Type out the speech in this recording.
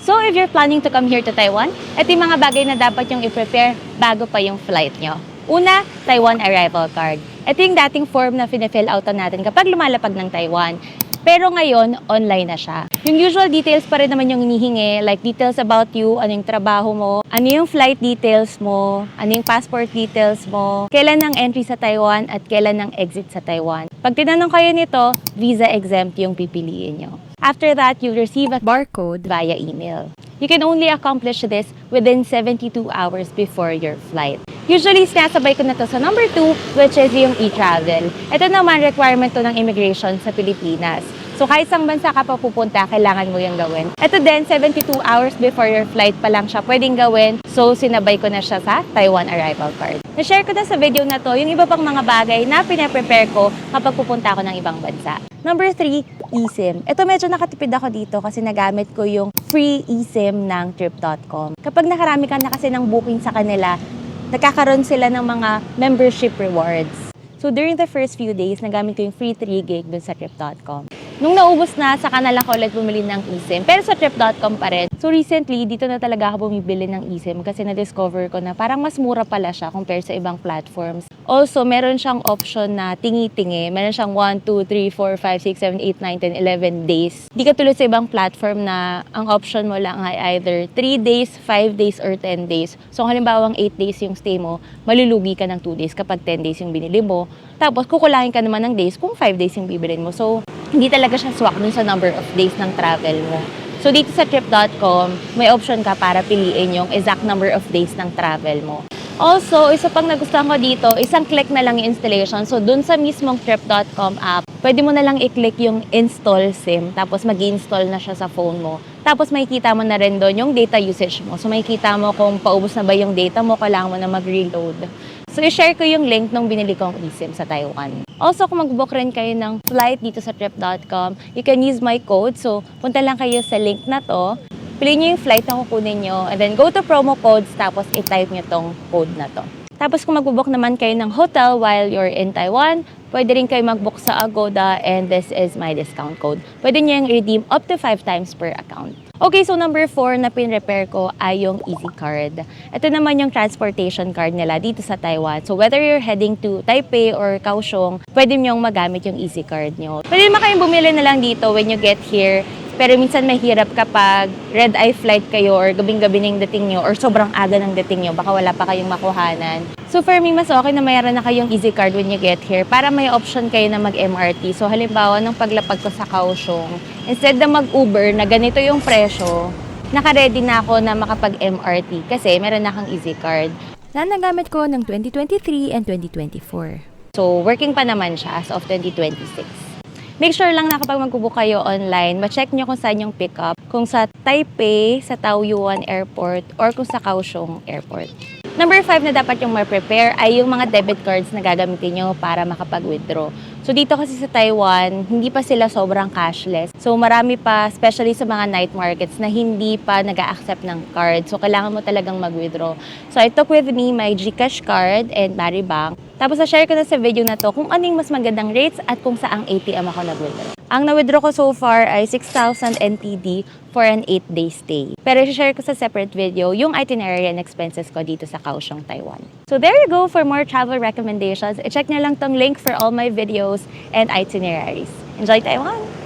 So if you're planning to come here to Taiwan, ito yung mga bagay na dapat yung i-prepare bago pa yung flight nyo. Una, Taiwan Arrival Card. Ito yung dating form na fina-fill outan natin kapag lumalapag ng Taiwan. Pero ngayon, online na siya. Yung usual details pa rin naman yung hinihingi, like details about you, ano yung trabaho mo, ano yung flight details mo, ano yung passport details mo, kailan ang entry sa Taiwan at kailan ang exit sa Taiwan. Pag tinanong kayo nito, visa exempt yung pipiliin nyo. After that, you'll receive a barcode via email. You can only accomplish this within 72 hours before your flight. Usually, sinasabay ko na to sa number 2, which is yung e-travel. Ito naman, requirement to ng immigration sa Pilipinas. So, kahit sang bansa ka pa pupunta, kailangan mo yung gawin. Ito din, 72 hours before your flight pa lang siya pwedeng gawin. So, sinabay ko na siya sa Taiwan Arrival Card. Na-share ko na sa video na to yung iba pang mga bagay na pinaprepare ko kapag pupunta ako ng ibang bansa. Number 3, eSIM. Ito medyo nakatipid ako dito kasi nagamit ko yung free eSIM ng Trip.com. Kapag nakarami ka na kasi ng booking sa kanila, nagkakaroon sila ng mga membership rewards. So during the first few days, nagamit ko yung free 3 gig dun sa Trip.com. Nung naubos na, saka na lang ako ulit bumili ng eSIM. Pero sa Trip.com pa rin. So recently, dito na talaga ako bumibili ng eSIM kasi na-discover ko na parang mas mura pala siya compared sa ibang platforms. Also, meron siyang option na tingi-tingi. Meron siyang 1, 2, 3, 4, 5, 6, 7, 8, 9, 10, 11 days. Di ka tulad sa ibang platform na ang option mo lang ay either 3 days, 5 days, or 10 days. So kung halimbawa 8 days yung stay mo, malulugi ka ng 2 days kapag 10 days yung binili mo. Tapos kukulangin ka naman ng days kung 5 days yung bibilin mo. So hindi talaga siya swak dun sa number of days ng travel mo. So dito sa Trip.com, may option ka para piliin yung exact number of days ng travel mo. Also, isa pang nagustuhan ko dito, isang click na lang yung installation. So dun sa mismong Trip.com app, pwede mo na lang i-click yung install SIM, tapos mag-install na siya sa phone mo. Tapos makikita mo na rin doon yung data usage mo. So makikita mo kung paubos na ba yung data mo, kailangan mo na mag-reload. So i-share ko yung link nung binili kong eSIM sa Taiwan. Also, kung mag-book rin kayo ng flight dito sa Trip.com, you can use my code. So punta lang kayo sa link na to, piliin nyo yung flight na kukunin nyo, and then go to promo codes, tapos i-type nyo tong code na to. Tapos kung mag-book naman kayo ng hotel while you're in Taiwan, pwede rin kayo mag-book sa Agoda, and this is my discount code. Pwede nyo yung redeem up to 5 times per account. Okay, so number 4 na pin-repair ko ay yung Easy Card. Ito naman yung transportation card nila dito sa Taiwan. So whether you're heading to Taipei or Kaohsiung, pwede nyo magamit yung Easy Card nyo. Pwede naman kayong bumili na lang dito when you get here. Pero minsan mahirap kapag red-eye flight kayo or gabing-gabi ng dating nyo or sobrang aga ng dating nyo, baka wala pa kayong makuhanan. So for me, mas okay na mayroon na kayong Easy Card when you get here para may option kayo na mag-MRT. So halimbawa, nung paglapag ko sa Kaohsiung, instead na mag-Uber na ganito yung presyo, naka-ready na ako na makapag-MRT kasi meron na akong Easy Card na nagamit ko ng 2023 and 2024. So working pa naman siya as of 2026. Make sure lang na kapag mag-book kayo online, ma-check nyo kung saan yung pick-up. Kung sa Taipei, sa Taoyuan Airport, or kung sa Kaohsiung Airport. Number 5 na dapat yung ma-prepare ay yung mga debit cards na gagamitin nyo para makapag-withdraw. So dito kasi sa Taiwan, hindi pa sila sobrang cashless. So marami pa, especially sa mga night markets, na hindi pa nag-a-accept ng card. So kailangan mo talagang mag-withdraw. So I took with me my GCash card and Maribank. Tapos na-share ko na sa video na to kung anong mas magandang rates at kung saang ATM ako nag-withdraw. Ang na-withdraw ko so far ay 6,000 NTD for an 8-day stay. Pero i-share ko sa separate video yung itinerary and expenses ko dito sa Kaohsiung, Taiwan. So there you go for more travel recommendations. I-check nyo lang tong link for all my videos and itineraries. Enjoy Taiwan!